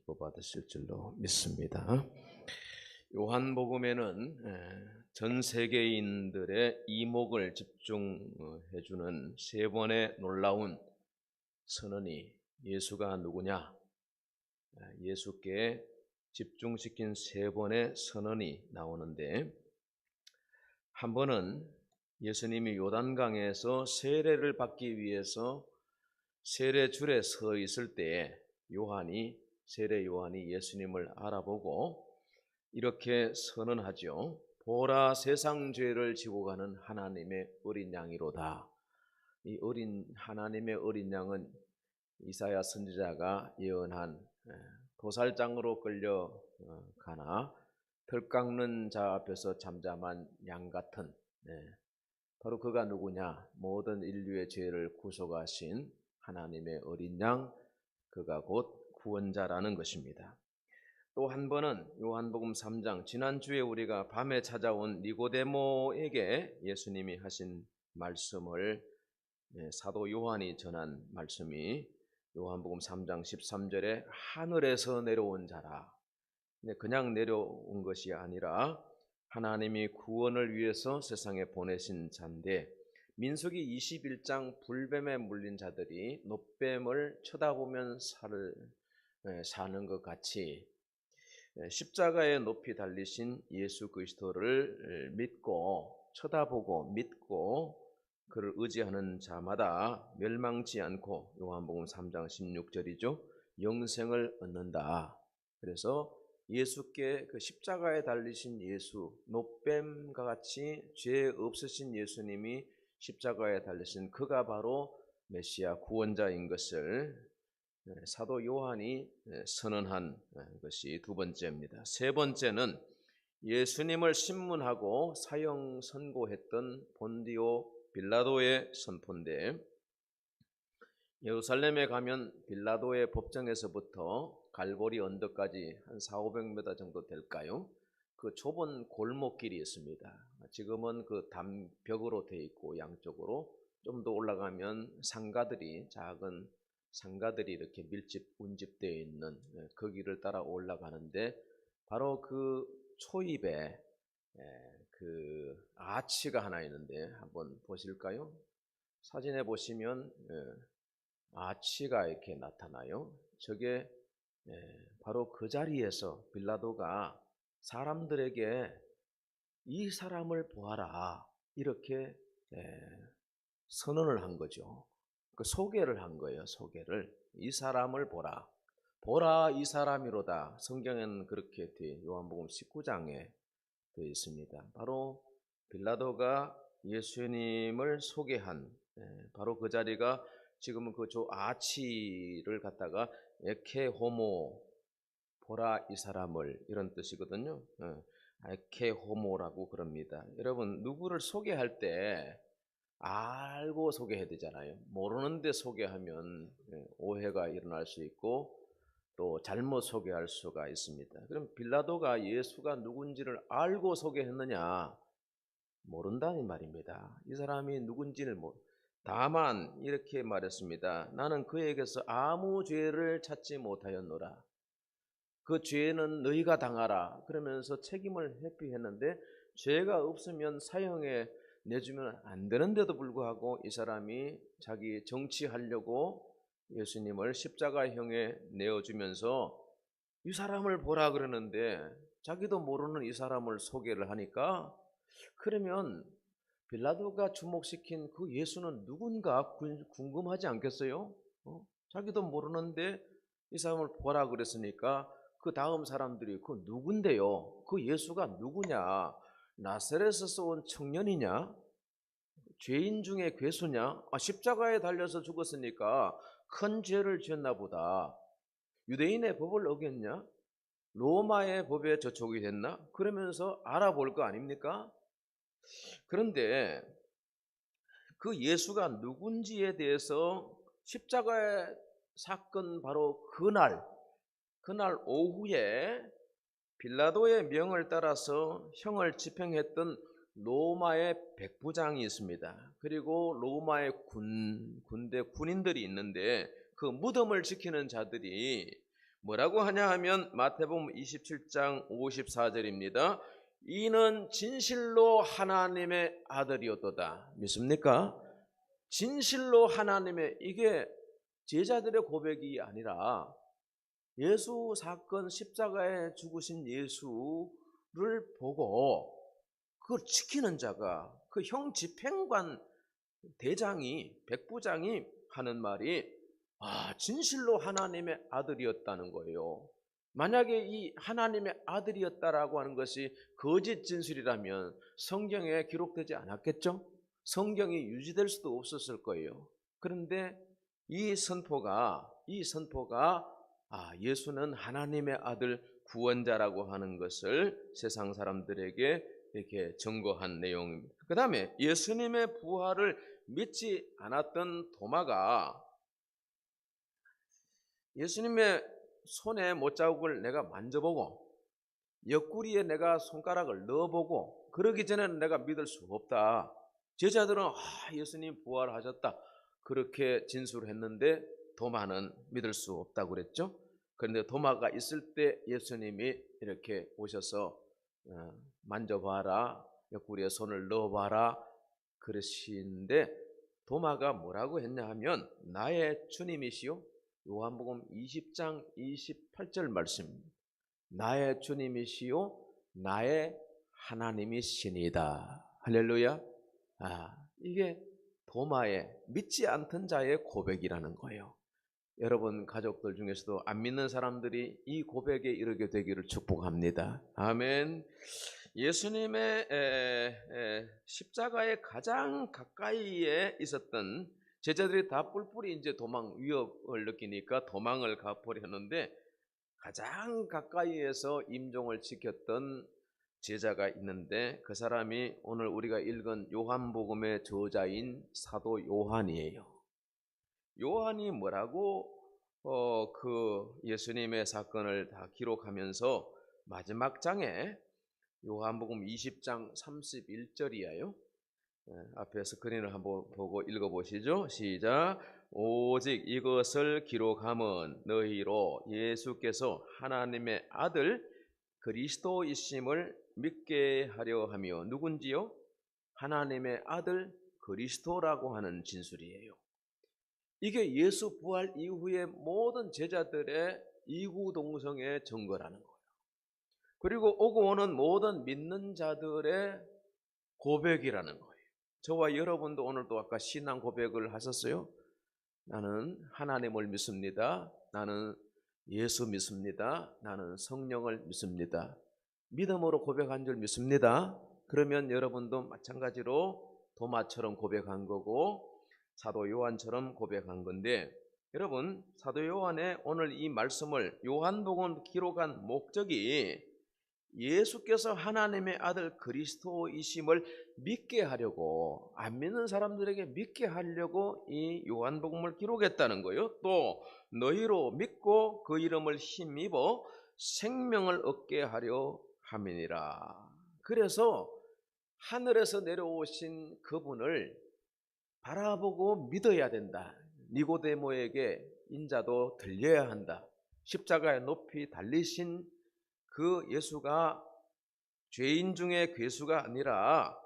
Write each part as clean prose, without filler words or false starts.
기뻐 받으실 줄로 믿습니다. 요한복음에는 전 세계인들의 이목을 집중해 주는 세 번의 놀라운 선언이 예수가 누구냐, 예수께 집중시킨 세 번의 선언이 나오는데, 한 번은 예수님이 요단강에서 세례를 받기 위해서 세례줄에 서 있을 때에 세례 요한이 예수님을 알아보고 이렇게 선언하죠. 보라, 세상 죄를 지고 가는 하나님의 어린 양이로다. 이 하나님의 어린 양은 이사야 선지자가 예언한 도살장으로 끌려가나 털 깎는 자 앞에서 잠잠한 양 같은, 바로 그가 누구냐? 모든 인류의 죄를 구속하신 하나님의 어린 양, 그가 곧 구원자라는 것입니다. 또 한 번은 요한복음 3장, 지난주에 우리가 밤에 찾아온 니고데모에게 예수님이 하신 말씀을 사도 요한이 전한 말씀이 요한복음 3장 13절에 하늘에서 내려온 자라. 그냥 내려온 것이 아니라 하나님이 구원을 위해서 세상에 보내신 자인데, 민수기 21장 불뱀에 물린 자들이 놋뱀을 쳐다보면 사는 것 같이 십자가에 높이 달리신 예수 그리스도를 쳐다보고 믿고 그를 의지하는 자마다 멸망치 않고, 요한복음 3장 16절이죠. 영생을 얻는다. 그래서 예수께 그 십자가에 달리신 예수, 놋뱀과 같이 죄 없으신 예수님이 십자가에 달리신 그가 바로 메시아 구원자인 것을 사도 요한이 선언한 것이 두 번째입니다. 세 번째는 예수님을 신문하고 사형 선고했던 본디오 빌라도의 선포인데, 예루살렘에 가면 빌라도의 법정에서부터 갈보리 언덕까지 한 400~500m 정도 될까요? 그 좁은 골목길이 있습니다. 지금은 그 담벽으로 되어 있고 양쪽으로 좀 더 올라가면 작은 상가들이 이렇게 운집되어 있는 그 길을 따라 올라가는데, 바로 그 초입에 그 아치가 하나 있는데 한번 보실까요? 사진에 보시면 아치가 이렇게 나타나요. 저게 바로 그 자리에서 빌라도가 사람들에게 이 사람을 보아라, 이렇게 선언을 한 거죠. 그 소개를 한 거예요. 소개를. 이 사람을 보라 이 사람이로다. 성경에는 그렇게 요한복음 19장에 되어 있습니다. 바로 빌라도가 예수님을 소개한 바로 그 자리가 지금은 그 아치를 갖다가 에케 호모, 보라 이 사람을, 이런 뜻이거든요. 에케 호모라고 그럽니다. 여러분, 누구를 소개할 때 알고 소개해야 되잖아요. 모르는데 소개하면 오해가 일어날 수 있고 또 잘못 소개할 수가 있습니다. 그럼 빌라도가 예수가 누군지를 알고 소개했느냐? 모른다는 말입니다. 이 사람이 누군지를 다만 이렇게 말했습니다. 나는 그에게서 아무 죄를 찾지 못하였노라. 그 죄는 너희가 당하라. 그러면서 책임을 회피했는데, 죄가 없으면 사형에 내주면 안 되는데도 불구하고 이 사람이 자기 정치하려고 예수님을 십자가형에 내어주면서 이 사람을 보라 그러는데, 자기도 모르는 이 사람을 소개를 하니까, 그러면 빌라도가 주목시킨 그 예수는 누군가 궁금하지 않겠어요? 자기도 모르는데 이 사람을 보라 그랬으니까 그 다음 사람들이 그 누군데요? 그 예수가 누구냐? 나사렛에서 온 청년이냐? 죄인 중에 괴수냐? 십자가에 달려서 죽었으니까 큰 죄를 지었나 보다. 유대인의 법을 어겼냐? 로마의 법에 저촉이 됐나? 그러면서 알아볼 거 아닙니까? 그런데 그 예수가 누군지에 대해서 십자가의 사건 바로 그날 오후에 빌라도의 명을 따라서 형을 집행했던 로마의 백부장이 있습니다. 그리고 로마의 군대 군인들이 있는데, 그 무덤을 지키는 자들이 뭐라고 하냐 하면 마태복음 27장 54절입니다. 이는 진실로 하나님의 아들이었도다. 믿습니까? 진실로 하나님의, 이게 제자들의 고백이 아니라 예수 사건, 십자가에 죽으신 예수를 보고 그걸 지키는 자가, 그 형 집행관 대장이, 백부장이 하는 말이, 진실로 하나님의 아들이었다는 거예요. 만약에 이 하나님의 아들이었다라고 하는 것이 거짓 진술이라면 성경에 기록되지 않았겠죠? 성경이 유지될 수도 없었을 거예요. 그런데 이 선포가 예수는 하나님의 아들 구원자라고 하는 것을 세상 사람들에게 이렇게 증거한 내용입니다. 그 다음에 예수님의 부활을 믿지 않았던 도마가 예수님의 손에 못자국을 내가 만져보고 옆구리에 내가 손가락을 넣어보고 그러기 전에는 내가 믿을 수 없다. 제자들은 예수님 부활하셨다 그렇게 진술했는데 도마는 믿을 수 없다고 그랬죠. 그런데 도마가 있을 때 예수님이 이렇게 오셔서 만져봐라, 옆구리에 손을 넣어봐라 그러시는데 도마가 뭐라고 했냐 하면 나의 주님이시요, 요한복음 20장 28절 말씀입니다. 나의 주님이시요 나의 하나님이시니다. 할렐루야. 이게 도마의, 믿지 않던 자의 고백이라는 거예요. 여러분 가족들 중에서도 안 믿는 사람들이 이 고백에 이르게 되기를 축복합니다. 아멘. 예수님의 십자가에 가장 가까이에 있었던 제자들이 다 뿔뿔이 이제 도망 위협을 느끼니까 도망을 가버렸는데 가장 가까이에서 임종을 지켰던 제자가 있는데 그 사람이 오늘 우리가 읽은 요한복음의 저자인 사도 요한이에요. 요한이 뭐라고 그 예수님의 사건을 다 기록하면서 마지막 장에 요한복음 20장 31절이에요. 앞에 스크린을 한번 보고 읽어보시죠. 시작. 오직 이것을 기록함은 너희로 예수께서 하나님의 아들 그리스도이심을 믿게 하려 하며, 누군지요? 하나님의 아들 그리스도라고 하는 진술이에요. 이게 예수 부활 이후의 모든 제자들의 이구동성의 증거라는 거예요. 그리고 오고 오는 모든 믿는 자들의 고백이라는 거예요. 저와 여러분도 오늘도 아까 신앙 고백을 하셨어요. 나는 하나님을 믿습니다. 나는 예수 믿습니다. 나는 성령을 믿습니다. 믿음으로 고백한 줄 믿습니다. 그러면 여러분도 마찬가지로 도마처럼 고백한 거고 사도 요한처럼 고백한 건데, 여러분 사도 요한의 오늘 이 말씀을 요한복음 기록한 목적이 예수께서 하나님의 아들 그리스도이심을 믿게 하려고, 안 믿는 사람들에게 믿게 하려고 이 요한복음을 기록했다는 거예요. 또 너희로 믿고 그 이름을 힘입어 생명을 얻게 하려 함이니라. 그래서 하늘에서 내려오신 그분을 바라보고 믿어야 된다. 니고데모에게 인자도 들려야 한다. 십자가에 높이 달리신 그 예수가 죄인 중에 괴수가 아니라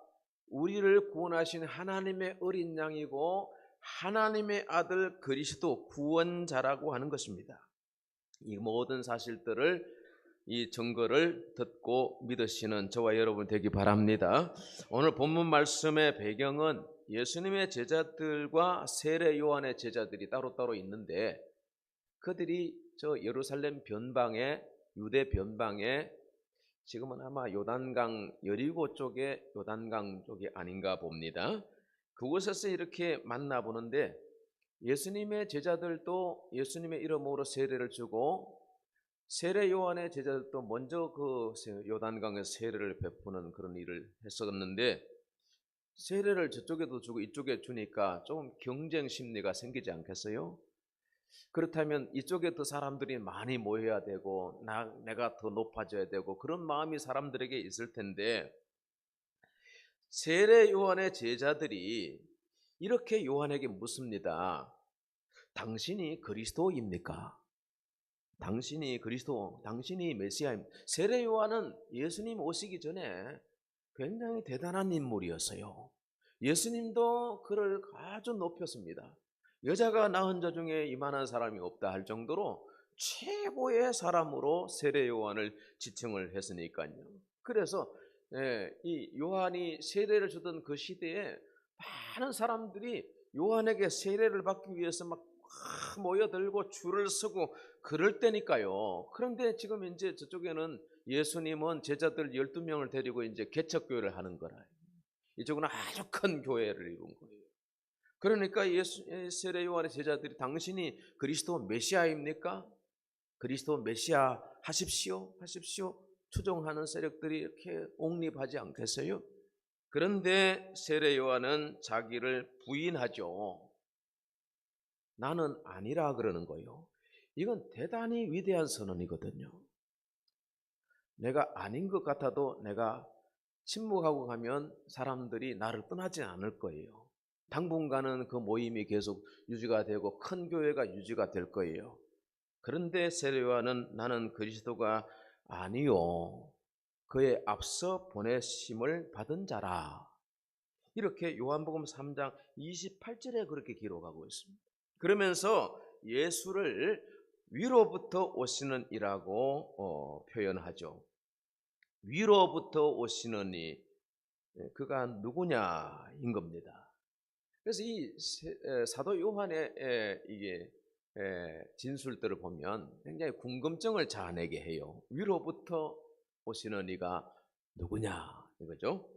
우리를 구원하신 하나님의 어린 양이고 하나님의 아들 그리스도 구원자라고 하는 것입니다. 이 모든 사실들을, 이 증거를 듣고 믿으시는 저와 여러분 되기 바랍니다. 오늘 본문 말씀의 배경은 예수님의 제자들과 세례 요한의 제자들이 따로따로 있는데 그들이 저 예루살렘 변방에, 유대 변방에, 지금은 아마 요단강 여리고 쪽에, 요단강 쪽이 아닌가 봅니다. 그곳에서 이렇게 만나보는데 예수님의 제자들도 예수님의 이름으로 세례를 주고 세례 요한의 제자들도 먼저 그 요단강에 세례를 베푸는 그런 일을 했었는데, 세례를 저쪽에도 주고 이쪽에 주니까 좀 경쟁 심리가 생기지 않겠어요? 그렇다면 이쪽에 더 사람들이 많이 모여야 되고 내가 더 높아져야 되고 그런 마음이 사람들에게 있을 텐데, 세례 요한의 제자들이 이렇게 요한에게 묻습니다. 당신이 그리스도입니까? 당신이 그리스도, 당신이 메시아입니다. 세례 요한은 예수님 오시기 전에 굉장히 대단한 인물이었어요. 예수님도 그를 아주 높였습니다. 여자가 낳은 자 중에 이만한 사람이 없다 할 정도로 최고의 사람으로 세례 요한을 지칭을 했으니까요. 그래서 이 요한이 세례를 주던 그 시대에 많은 사람들이 요한에게 세례를 받기 위해서 막 모여들고 줄을 서고 그럴 때니까요. 그런데 지금 이제 저쪽에는 예수님은 제자들 12명을 데리고 이제 개척교회를 하는 거라. 이쪽은 아주 큰 교회를 이룬 거예요. 그러니까 세례 요한의 제자들이 당신이 그리스도 메시아입니까? 그리스도 메시아 하십시오. 추종하는 세력들이 이렇게 옹립하지 않겠어요? 그런데 세례 요한은 자기를 부인하죠. 나는 아니라 그러는 거예요. 이건 대단히 위대한 선언이거든요. 내가 아닌 것 같아도 내가 침묵하고 가면 사람들이 나를 떠나지 않을 거예요. 당분간은 그 모임이 계속 유지가 되고 큰 교회가 유지가 될 거예요. 그런데 세례 요한은 나는 그리스도가 아니요 그의 앞서 보내심을 받은 자라. 이렇게 요한복음 3장 28절에 그렇게 기록하고 있습니다. 그러면서 예수를 위로부터 오시는 이라고 표현하죠. 위로부터 오시는 이, 그가 누구냐인 겁니다. 그래서 이 사도 요한의 이게 진술들을 보면 굉장히 궁금증을 자아내게 해요. 위로부터 오시는 이가 누구냐 이거죠.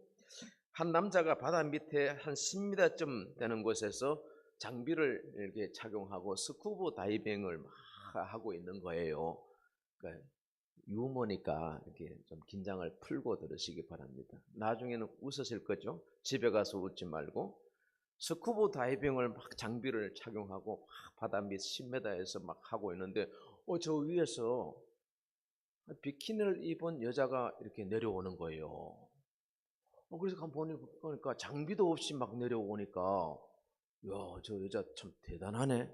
한 남자가 바다 밑에 한 10m쯤 되는 곳에서 장비를 이렇게 착용하고 스쿠버 다이빙을 막 하고 있는 거예요. 그러니까 유머니까 이렇게 좀 긴장을 풀고 들으시기 바랍니다. 나중에는 웃으실 거죠. 집에 가서 웃지 말고. 스쿠버 다이빙을 막 장비를 착용하고 막 바다 밑 10m에서 막 하고 있는데 저 위에서 비키니를 입은 여자가 이렇게 내려오는 거예요. 그래서 보니까 장비도 없이 막 내려오니까 야, 저 여자 참 대단하네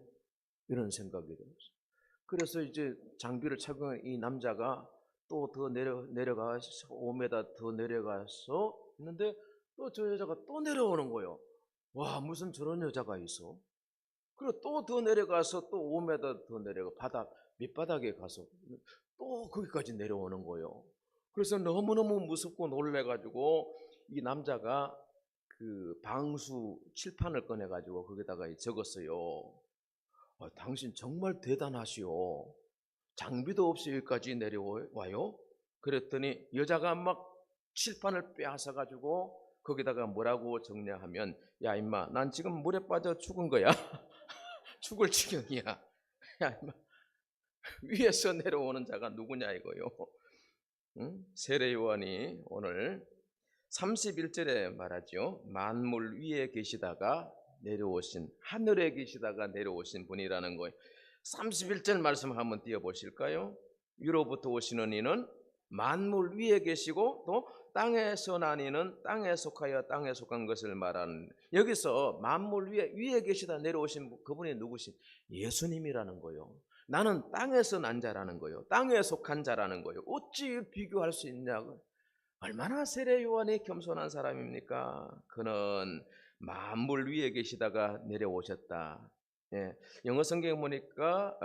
이런 생각이 들었어요. 그래서 이제 장비를 착용한 이 남자가 또 더 내려가서 5m 더 내려가서 있는데 또 저 여자가 또 내려오는 거예요. 와, 무슨 저런 여자가 있어? 그리고 또 더 내려가서 또 5m 더 내려가 바다 밑바닥에 가서 또 거기까지 내려오는 거예요. 그래서 너무너무 무섭고 놀래가지고 이 남자가 그 방수 칠판을 꺼내가지고 거기다가 적었어요. 당신 정말 대단하시오. 장비도 없이 여기까지 내려와요? 그랬더니 여자가 막 칠판을 빼앗아가지고 거기다가 뭐라고 정리하면 야 임마 난 지금 물에 빠져 죽은 거야. 죽을 지경이야. 야 임마 위에서 내려오는 자가 누구냐 이거요. 응? 세례 요한이 오늘 31절에 말하죠. 만물 위에 계시다가 내려오신 하늘에 계시다가 내려오신 분이라는 거예요. 31절 말씀 한번 띄워보실까요? 위로부터 오시는 이는 만물 위에 계시고 또 땅에서 난 이는 땅에 속하여 땅에 속한 것을 말하는 여기서 만물 위에 계시다 내려오신 그분이 누구신? 예수님이라는 거예요. 나는 땅에서 난 자라는 거예요. 땅에 속한 자라는 거예요. 어찌 비교할 수 있냐고. 얼마나 세례 요한이 겸손한 사람입니까? 그는 만물 위에 계시다가 내려오셨다. 예, 영어 성경 보니까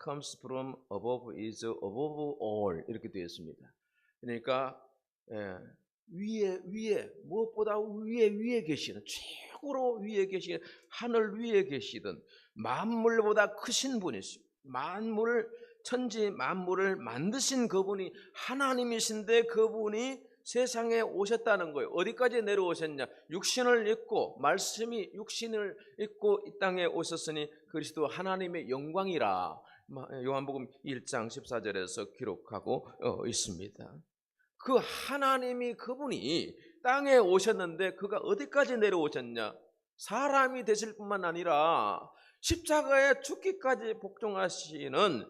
comes from above is above all 이렇게 되어 있습니다. 그러니까 위에 무엇보다 위에 계시는 최고로 위에 계시는 하늘 위에 계시던 만물보다 크신 분이시죠. 천지 만물을 만드신 그분이 하나님이신데 그분이 세상에 오셨다는 거예요. 어디까지 내려오셨냐? 육신을 입고 말씀이 육신을 입고 이 땅에 오셨으니 그리스도 하나님의 영광이라 요한복음 1장 14절에서 기록하고 있습니다. 그 하나님이 그분이 땅에 오셨는데 그가 어디까지 내려오셨냐? 사람이 되실 뿐만 아니라 십자가에 죽기까지 복종하시는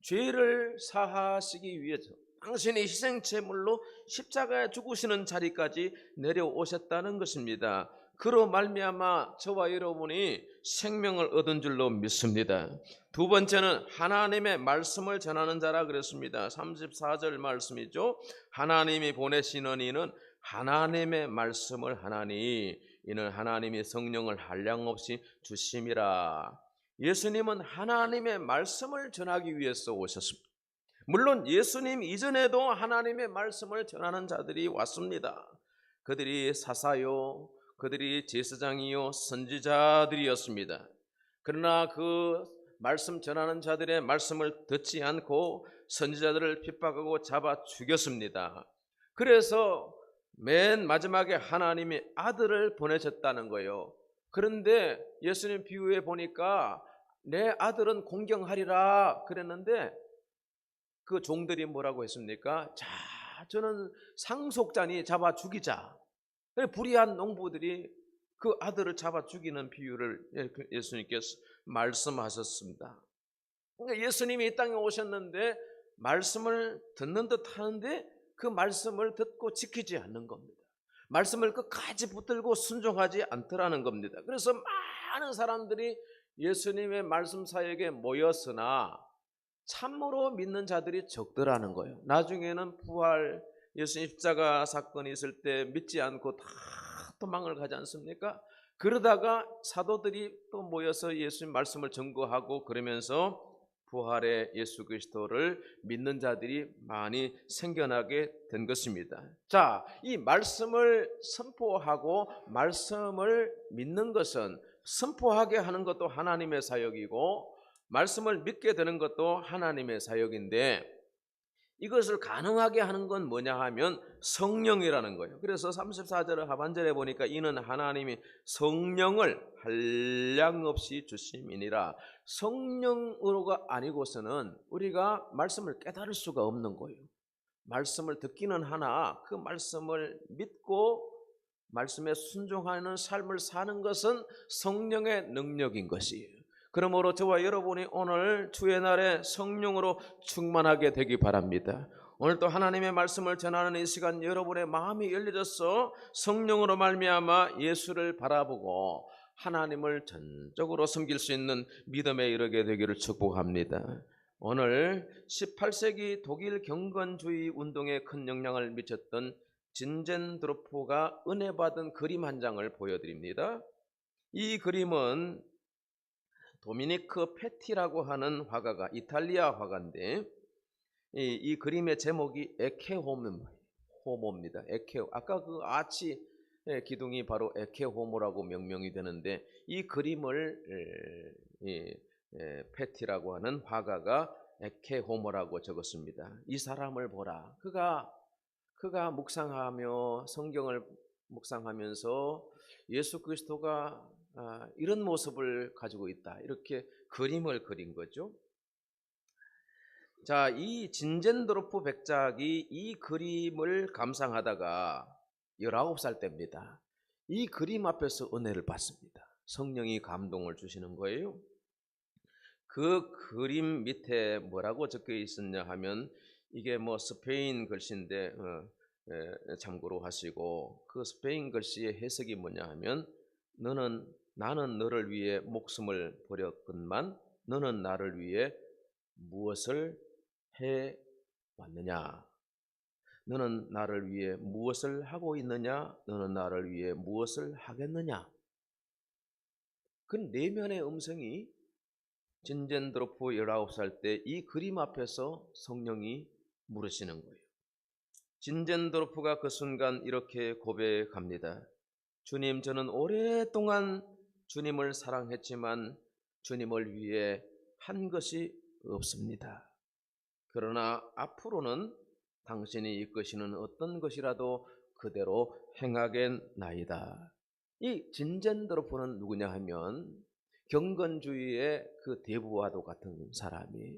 죄를 사하시기 위해서 당신이 희생제물로 십자가에 죽으시는 자리까지 내려오셨다는 것입니다. 그로 말미암아 저와 여러분이 생명을 얻은 줄로 믿습니다. 두 번째는 하나님의 말씀을 전하는 자라 그랬습니다. 34절 말씀이죠. 하나님이 보내시는 이는 하나님의 말씀을 하나니 이는 하나님이 성령을 한량없이 주심이라. 예수님은 하나님의 말씀을 전하기 위해서 오셨습니다. 물론 예수님 이전에도 하나님의 말씀을 전하는 자들이 왔습니다. 그들이 사사요, 그들이 제사장이요, 선지자들이었습니다. 그러나 그 말씀 전하는 자들의 말씀을 듣지 않고 선지자들을 핍박하고 잡아 죽였습니다. 그래서 맨 마지막에 하나님이 아들을 보내셨다는 거예요. 그런데 예수님 비유에 보니까 내 아들은 공경하리라 그랬는데 그 종들이 뭐라고 했습니까? 자, 저는 상속자니 잡아 죽이자. 불의한 농부들이 그 아들을 잡아 죽이는 비유를 예수님께서 말씀하셨습니다. 그러니까 예수님이 이 땅에 오셨는데 말씀을 듣는 듯 하는데 그 말씀을 듣고 지키지 않는 겁니다. 말씀을 끝까지 붙들고 순종하지 않더라는 겁니다. 그래서 많은 사람들이 예수님의 말씀 사역에 모였으나 참으로 믿는 자들이 적더라는 거예요. 나중에는 부활 예수님 십자가 사건이 있을 때 믿지 않고 다 도망을 가지 않습니까? 그러다가 사도들이 또 모여서 예수님 말씀을 전거하고 그러면서 부활의 예수 그리스도를 믿는 자들이 많이 생겨나게 된 것입니다. 자, 이 말씀을 선포하고 말씀을 믿는 것은 선포하게 하는 것도 하나님의 사역이고 말씀을 믿게 되는 것도 하나님의 사역인데 이것을 가능하게 하는 건 뭐냐 하면 성령이라는 거예요. 그래서 34절 하반절에 보니까 이는 하나님이 성령을 한량없이 주심이니라. 성령으로가 아니고서는 우리가 말씀을 깨달을 수가 없는 거예요. 말씀을 듣기는 하나 그 말씀을 믿고 말씀에 순종하는 삶을 사는 것은 성령의 능력인 것이에요. 그러므로 저와 여러분이 오늘 주의 날에 성령으로 충만하게 되기 바랍니다. 오늘 또 하나님의 말씀을 전하는 이 시간 여러분의 마음이 열려져서 성령으로 말미암아 예수를 바라보고 하나님을 전적으로 섬길 수 있는 믿음에 이르게 되기를 축복합니다. 오늘 18세기 독일 경건주의 운동에 큰 영향을 미쳤던 진젠드로프가 은혜 받은 그림 한 장을 보여드립니다. 이 그림은 도미니크 페티라고 하는 화가가 이탈리아 화가인데 이 그림의 제목이 에케호모입니다. 에케호. 아까 그 아치 기둥이 바로 에케호모라고 명명이 되는데 이 그림을 페티라고 하는 화가가 에케호모라고 적었습니다. 이 사람을 보라. 그가 묵상하며 성경을 묵상하면서 예수 그리스도가 이런 모습을 가지고 있다. 이렇게 그림을 그린 거죠. 자, 이 진젠드로프 백작이 이 그림을 감상하다가 19살 때입니다. 이 그림 앞에서 은혜를 받습니다. 성령이 감동을 주시는 거예요. 그 그림 밑에 뭐라고 적혀 있었냐 하면 이게 뭐 스페인 글씨인데 참고로 하시고 그 스페인 글씨의 해석이 뭐냐 하면 나는 너를 위해 목숨을 버렸건만 너는 나를 위해 무엇을 해 왔느냐? 너는 나를 위해 무엇을 하고 있느냐? 너는 나를 위해 무엇을 하겠느냐? 그 내면의 음성이 진젠드로프 19살 때 이 그림 앞에서 성령이 물으시는 거예요. 진젠드로프가 그 순간 이렇게 고백합니다. 주님, 저는 오랫동안 주님을 사랑했지만 주님을 위해 한 것이 없습니다. 그러나 앞으로는 당신이 이끄시는 어떤 것이라도 그대로 행하겠나이다. 이 진젠드로프는 누구냐 하면 경건주의의 그 대부와도 같은 사람이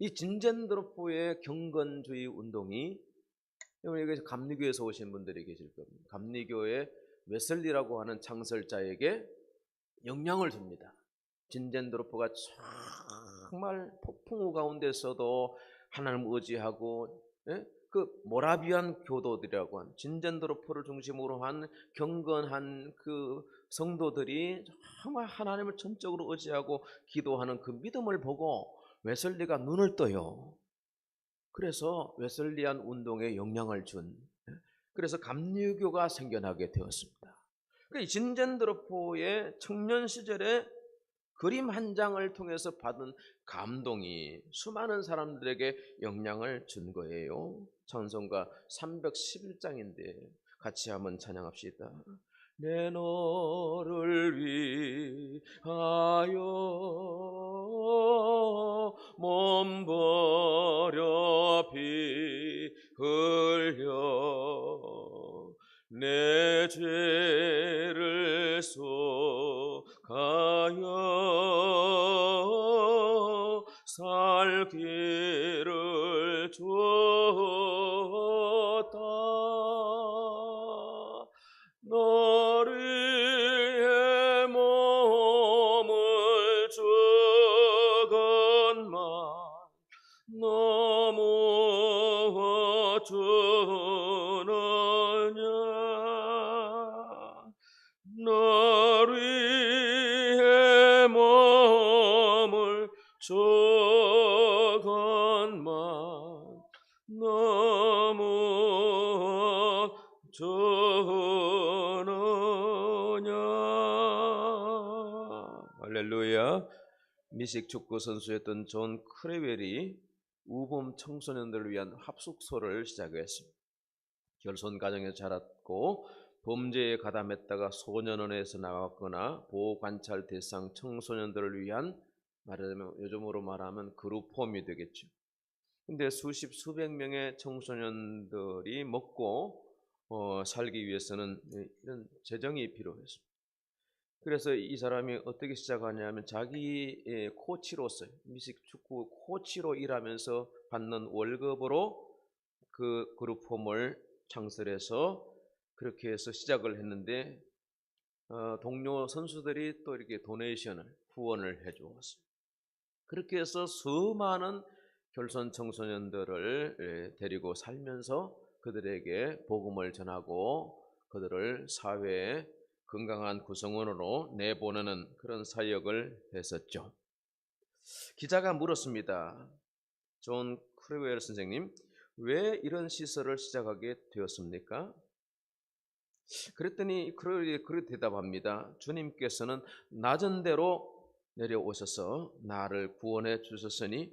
이 진젠드로프의 경건주의 운동이 여기 감리교에서 오신 분들이 계실 겁니다. 감리교의 웨슬리라고 하는 창설자에게 영향을 줍니다. 진젠드로프가 정말 폭풍우 가운데서도 하나님을 의지하고 그 모라비안 교도들이라고 한 진젠드로포를 중심으로 한 경건한 그 성도들이 정말 하나님을 전적으로 의지하고 기도하는 그 믿음을 보고 웨슬리가 눈을 떠요. 그래서 웨슬리안 운동에 영향을 준, 그래서 감리교가 생겨나게 되었습니다. 그 진젠드로포의 청년 시절에 그림 한 장을 통해서 받은 감동이 수많은 사람들에게 영향을 준 거예요. 찬송가 311장인데 같이 한번 찬양합시다. 내 너를 위하여 몸 버려 피 흘려 내 죄를 속하여 살기를 줬다. 너를 위해 몸을 주건만 너무 어쩌느냐. 너를 위해 몸을 주건만 너무 어쩌느냐. 할렐루야. 미식 축구 선수였던 존 크레웰이 우범 청소년들을 위한 합숙소를 시작했습니다. 결손 가정에서 자랐고 범죄에 가담했다가 소년원에서 나왔거나 보호관찰 대상 청소년들을 위한, 말하자면 요즘으로 말하면 그룹홈이 되겠죠. 근데 수십 수백 명의 청소년들이 먹고 살기 위해서는 이런 재정이 필요했습니다. 그래서 이 사람이 어떻게 시작하냐면 자기 코치로서, 미식 축구 코치로 일하면서 받는 월급으로 그 그룹홈을 창설해서 그렇게 해서 시작을 했는데 동료 선수들이 또 이렇게 도네이션을, 후원을 해주었어요. 그렇게 해서 수많은 결손 청소년들을 데리고 살면서 그들에게 복음을 전하고 그들을 사회의 건강한 구성원으로 내보내는 그런 사역을 했었죠. 기자가 물었습니다. 존 크레웰 선생님, 왜 이런 시설을 시작하게 되었습니까? 그랬더니 크레웰이 그렇게 대답합니다. 주님께서는 낮은 데로 내려오셔서 나를 구원해 주셨으니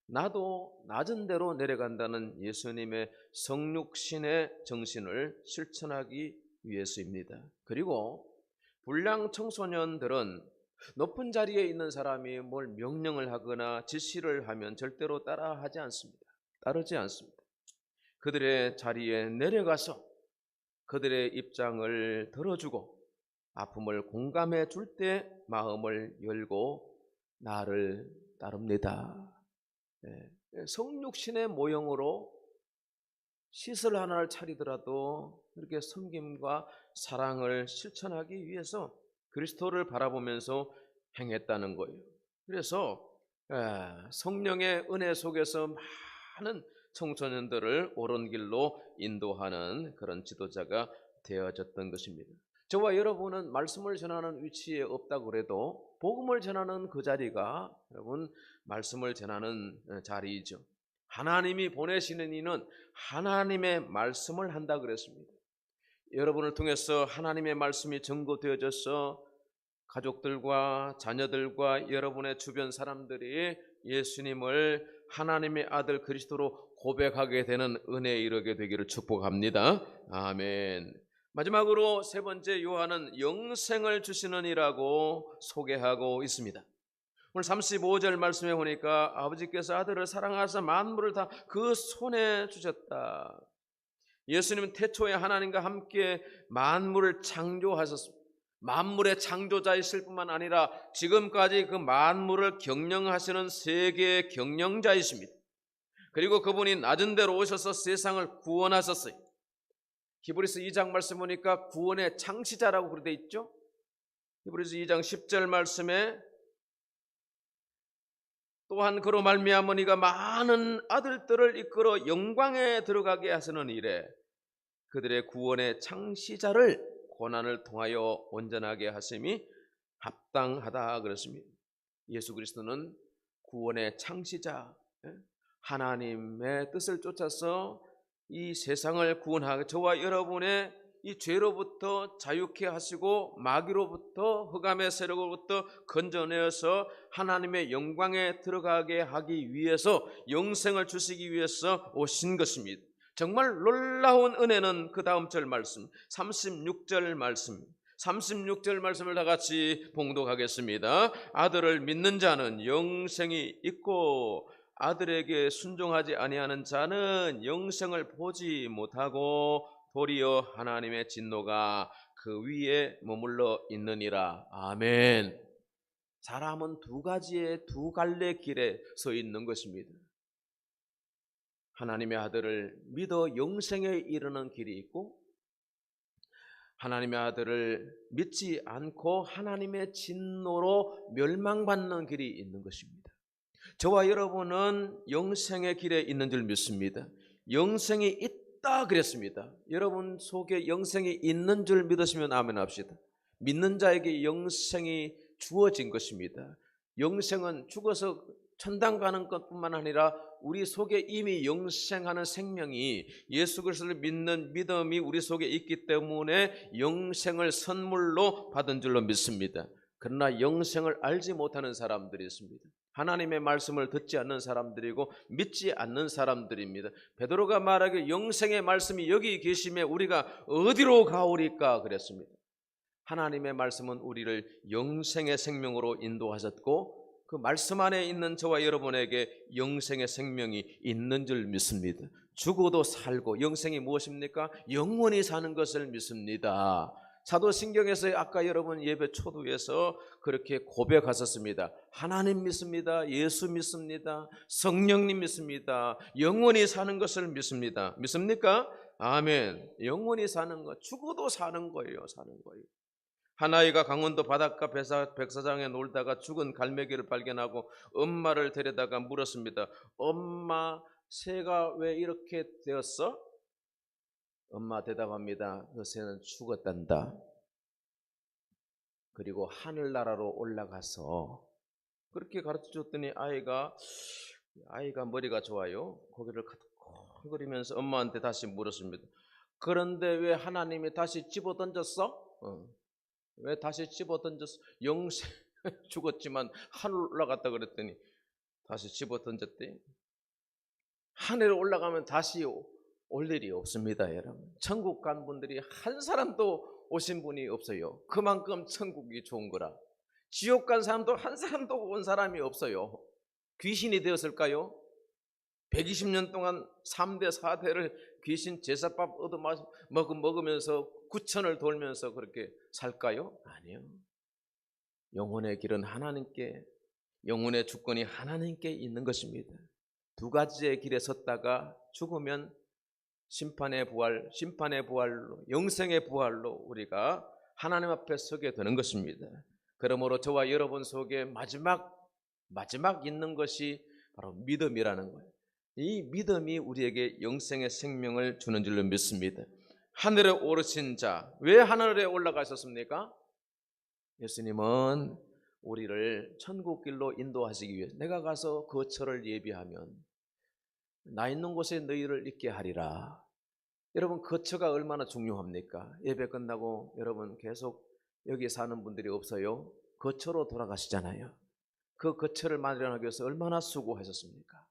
나도 낮은 데로 내려간다는 예수님의 성육신의 정신을 실천하기 위해서입니다. 그리고 불량 청소년들은 높은 자리에 있는 사람이 뭘 명령을 하거나 지시를 하면 절대로 따르지 않습니다. 그들의 자리에 내려가서 그들의 입장을 들어주고 아픔을 공감해 줄 때 마음을 열고 나를 따릅니다. 성육신의 모형으로 시설 하나를 차리더라도 그렇게 섬김과 사랑을 실천하기 위해서 그리스도를 바라보면서 행했다는 거예요. 그래서 성령의 은혜 속에서 많은 청소년들을 옳은 길로 인도하는 그런 지도자가 되어졌던 것입니다. 저와 여러분은 말씀을 전하는 위치에 없다고 그래도 복음을 전하는 그 자리가 여러분 말씀을 전하는 자리이죠. 하나님이 보내시는 이는 하나님의 말씀을 한다 그랬습니다. 여러분을 통해서 하나님의 말씀이 전거되어져서 가족들과 자녀들과 여러분의 주변 사람들이 예수님을 하나님의 아들 그리스도로 고백하게 되는 은혜에 이르게 되기를 축복합니다. 아멘. 마지막으로 세 번째, 요한은 영생을 주시는 이라고 소개하고 있습니다. 오늘 35절 말씀에 보니까 아버지께서 아들을 사랑하사 만물을 다 그 손에 주셨다. 예수님은 태초에 하나님과 함께 만물을 창조하셨습니다. 만물의 창조자이실 뿐만 아니라 지금까지 그 만물을 경영하시는 세계의 경영자이십니다. 그리고 그분이 낮은 데로 오셔서 세상을 구원하셨어요. 히브리서 2장 말씀 보니까 구원의 창시자라고 그렇게 돼 있죠. 히브리서 2장 10절 말씀에 또한 그로 말미암아 네가 많은 아들들을 이끌어 영광에 들어가게 하시는 일에 그들의 구원의 창시자를 고난을 통하여 온전하게 하심이 합당하다 그랬습니다. 예수 그리스도는 구원의 창시자, 하나님의 뜻을 쫓아서 이 세상을 구원하고 저와 여러분의 이 죄로부터 자유케 하시고 마귀로부터 흑암의 세력으로부터 건져내어서 하나님의 영광에 들어가게 하기 위해서 영생을 주시기 위해서 오신 것입니다. 정말 놀라운 은혜는 그 다음 절 말씀 36절 말씀을 다 같이 봉독하겠습니다. 아들을 믿는 자는 영생이 있고 아들에게 순종하지 아니하는 자는 영생을 보지 못하고 도리어 하나님의 진노가 그 위에 머물러 있느니라. 아멘. 사람은 두 가지의 두 갈래 길에 서 있는 것입니다. 하나님의 아들을 믿어 영생에 이르는 길이 있고 하나님의 아들을 믿지 않고 하나님의 진노로 멸망받는 길이 있는 것입니다. 저와 여러분은 영생의 길에 있는 줄 믿습니다. 영생이 있다 그랬습니다. 여러분 속에 영생이 있는 줄 믿으시면 아멘 합시다. 믿는 자에게 영생이 주어진 것입니다. 영생은 죽어서 천당 가는 것뿐만 아니라 우리 속에 이미 영생하는 생명이 예수 그리스도를 믿는 믿음이 우리 속에 있기 때문에 영생을 선물로 받은 줄로 믿습니다. 그러나 영생을 알지 못하는 사람들이 있습니다. 하나님의 말씀을 듣지 않는 사람들이고 믿지 않는 사람들입니다. 베드로가 말하기를 영생의 말씀이 여기 계시매 우리가 어디로 가오리까 그랬습니다. 하나님의 말씀은 우리를 영생의 생명으로 인도하셨고 그 말씀 안에 있는 저와 여러분에게 영생의 생명이 있는 줄 믿습니다. 죽어도 살고 영생이 무엇입니까? 영원히 사는 것을 믿습니다. 사도신경에서 아까 여러분 예배 초두에서 그렇게 고백하셨습니다. 하나님 믿습니다. 예수 믿습니다. 성령님 믿습니다. 영원히 사는 것을 믿습니다. 믿습니까? 아멘. 영원히 사는 것, 죽어도 사는 거예요. 사는 거예요. 한 아이가 강원도 바닷가 백사장에 놀다가 죽은 갈매기를 발견하고 엄마를 데려다가 물었습니다. 엄마, 새가 왜 이렇게 되었어? 엄마 대답합니다. 그 새는 죽었단다. 그리고 하늘나라로 올라가서 그렇게 가르쳐줬더니 아이가 머리가 좋아요. 고개를 걷거리면서 엄마한테 다시 물었습니다. 그런데 왜 하나님이 다시 집어던졌어? 왜 다시 집어던졌어? 영생 죽었지만 하늘 올라갔다 그랬더니 다시 집어던졌대. 하늘에 올라가면 다시 올 일이 없습니다. 여러분, 천국 간 분들이 한 사람도 오신 분이 없어요. 그만큼 천국이 좋은 거라. 지옥 간 사람도 한 사람도 온 사람이 없어요. 귀신이 되었을까요? 120년 동안 3대 4대를 귀신 제사밥 얻어 먹으면서 구천을 돌면서 그렇게 살까요? 아니요. 영혼의 길은 하나님께, 영혼의 주권이 하나님께 있는 것입니다. 두 가지의 길에 섰다가 죽으면 심판의 부활로, 영생의 부활로 우리가 하나님 앞에 서게 되는 것입니다. 그러므로 저와 여러분 속에 마지막 있는 것이 바로 믿음이라는 거예요. 이 믿음이 우리에게 영생의 생명을 주는 줄로 믿습니다. 하늘에 오르신 자, 왜 하늘에 올라가셨습니까? 예수님은 우리를 천국길로 인도하시기 위해 내가 가서 거처를 예비하면 나 있는 곳에 너희를 있게 하리라. 여러분, 거처가 얼마나 중요합니까? 예배 끝나고 여러분 계속 여기 사는 분들이 없어요? 거처로 돌아가시잖아요. 그 거처를 마련하기 위해서 얼마나 수고하셨습니까?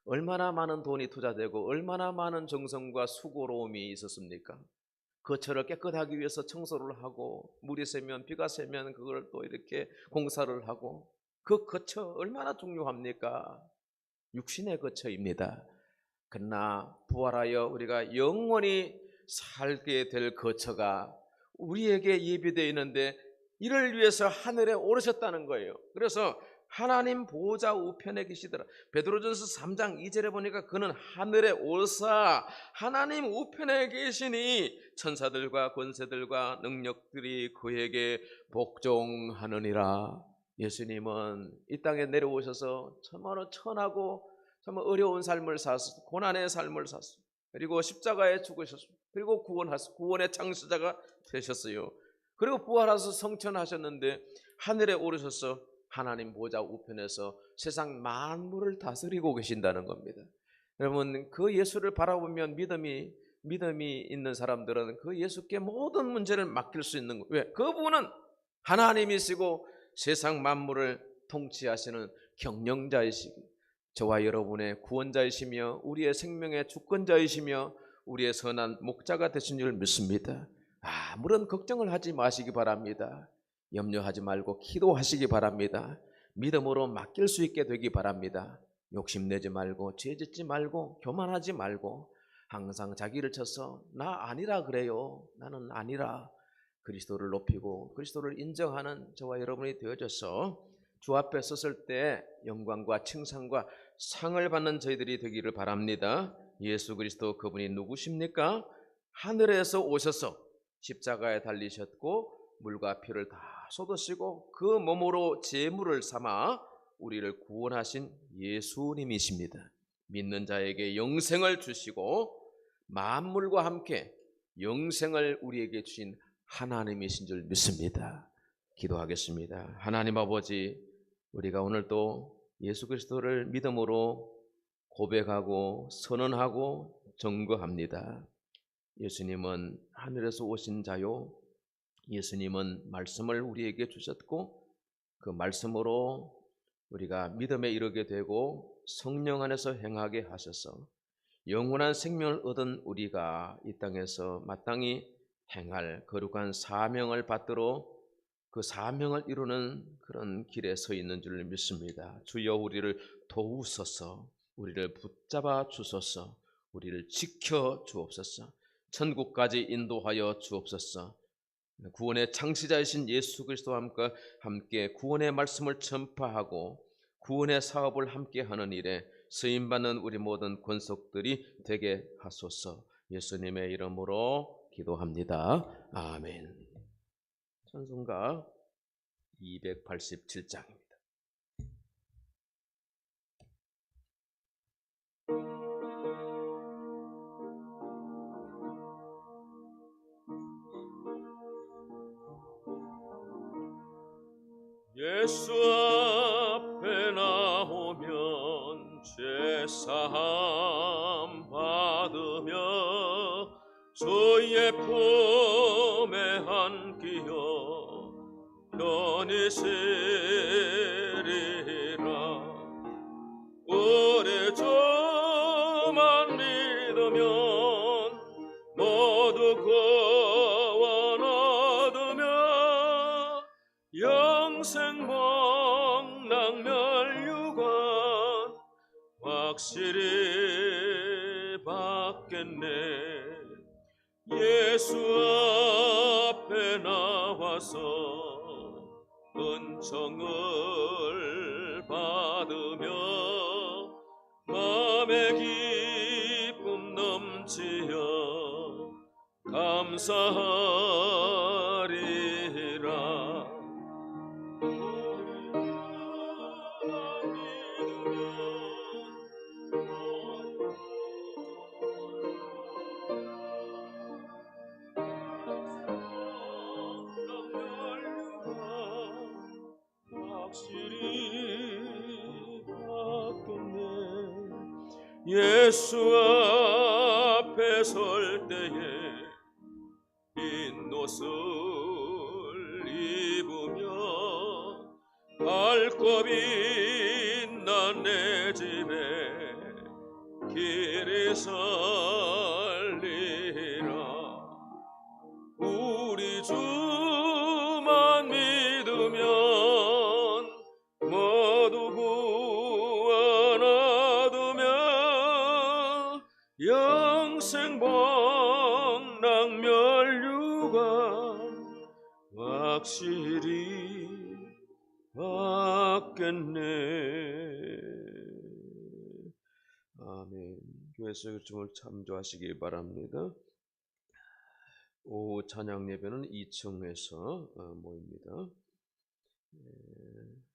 얼마나 많은 돈이 투자되고 얼마나 많은 정성과 수고로움이 있었습니까? 거처를 깨끗하기 위해서 청소를 하고 물이 새면 비가 새면 그걸 또 이렇게 공사를 하고 그 거처 얼마나 중요합니까? 육신의 거처입니다. 그러나 부활하여 우리가 영원히 살게 될 거처가 우리에게 예비되어 있는데 이를 위해서 하늘에 오르셨다는 거예요. 그래서 하나님 보호자 우편에 계시더라. 베드로전서 3장 2절에 보니까 그는 하늘에 오사 하나님 우편에 계시니 천사들과 권세들과 능력들이 그에게 복종하느니라. 예수님은 이 땅에 내려오셔서 정말 천하고 정말 어려운 삶을 사서 고난의 삶을 사서 그리고 십자가에 죽으셨습니다. 그리고 구원의 창시자가 되셨어요. 그리고 부활하셔서 성천하셨는데 하늘에 오르셔서 하나님 보좌 우편에서 세상 만물을 다스리고 계신다는 겁니다. 여러분, 그 예수를 바라보면 믿음이 있는 사람들은 그 예수께 모든 문제를 맡길 수 있는 거예요. 왜? 그분은 하나님이시고 세상 만물을 통치하시는 경영자이시고 저와 여러분의 구원자이시며 우리의 생명의 주권자이시며 우리의 선한 목자가 되신 줄 믿습니다. 아무런 걱정을 하지 마시기 바랍니다. 염려하지 말고 기도하시기 바랍니다. 믿음으로 맡길 수 있게 되기 바랍니다. 욕심내지 말고 죄짓지 말고 교만하지 말고 항상 자기를 쳐서 나 아니라 그래요. 나는 아니라 그리스도를 높이고 그리스도를 인정하는 저와 여러분이 되어져서 주 앞에 섰을 때 영광과 칭찬과 상을 받는 저희들이 되기를 바랍니다. 예수 그리스도 그분이 누구십니까? 하늘에서 오셔서 십자가에 달리셨고 물과 피를 다 쏟으시고 그 몸으로 제물을 삼아 우리를 구원하신 예수님이십니다. 믿는 자에게 영생을 주시고 만물과 함께 영생을 우리에게 주신 하나님이신 줄 믿습니다. 기도하겠습니다. 하나님 아버지, 우리가 오늘도 예수 그리스도를 믿음으로 고백하고 선언하고 증거합니다. 예수님은 하늘에서 오신 자요, 예수님은 말씀을 우리에게 주셨고 그 말씀으로 우리가 믿음에 이르게 되고 성령 안에서 행하게 하셔서 영원한 생명을 얻은 우리가 이 땅에서 마땅히 행할 거룩한 사명을 받들어 그 사명을 이루는 그런 길에 서 있는 줄 믿습니다. 주여 우리를 도우소서, 우리를 붙잡아 주소서, 우리를 지켜 주옵소서, 천국까지 인도하여 주옵소서. 구원의 창시자이신 예수 그리스도와 함께 구원의 말씀을 전파하고 구원의 사업을 함께 하는 일에 쓰임받는 우리 모든 권속들이 되게 하소서. 예수님의 이름으로 기도합니다. 아멘. 찬송가 287장입니다. 예수 앞에 나오면 죄사함 받으며 주의 품에 안기어 편히 쉬리라. 우리 주만 믿으면 모두 구원 얻으며 영생 복락멸류관 확실히 받겠네. 예수 앞에 나와서 은총을 받으며 마음의 기쁨 넘치어 감사하리라. 예수 앞에 설 때에 흰 옷을 입으며 밝고 빛난 내 집에 길이 설리라. 우리 주만 믿으면 모두 구원 얻으며 영생 복락멸류관 확실히 받겠네. 아멘. 교회에서 춤을 참조하시기 바랍니다. 오후 찬양 예배는 2층에서 모입니다. 예.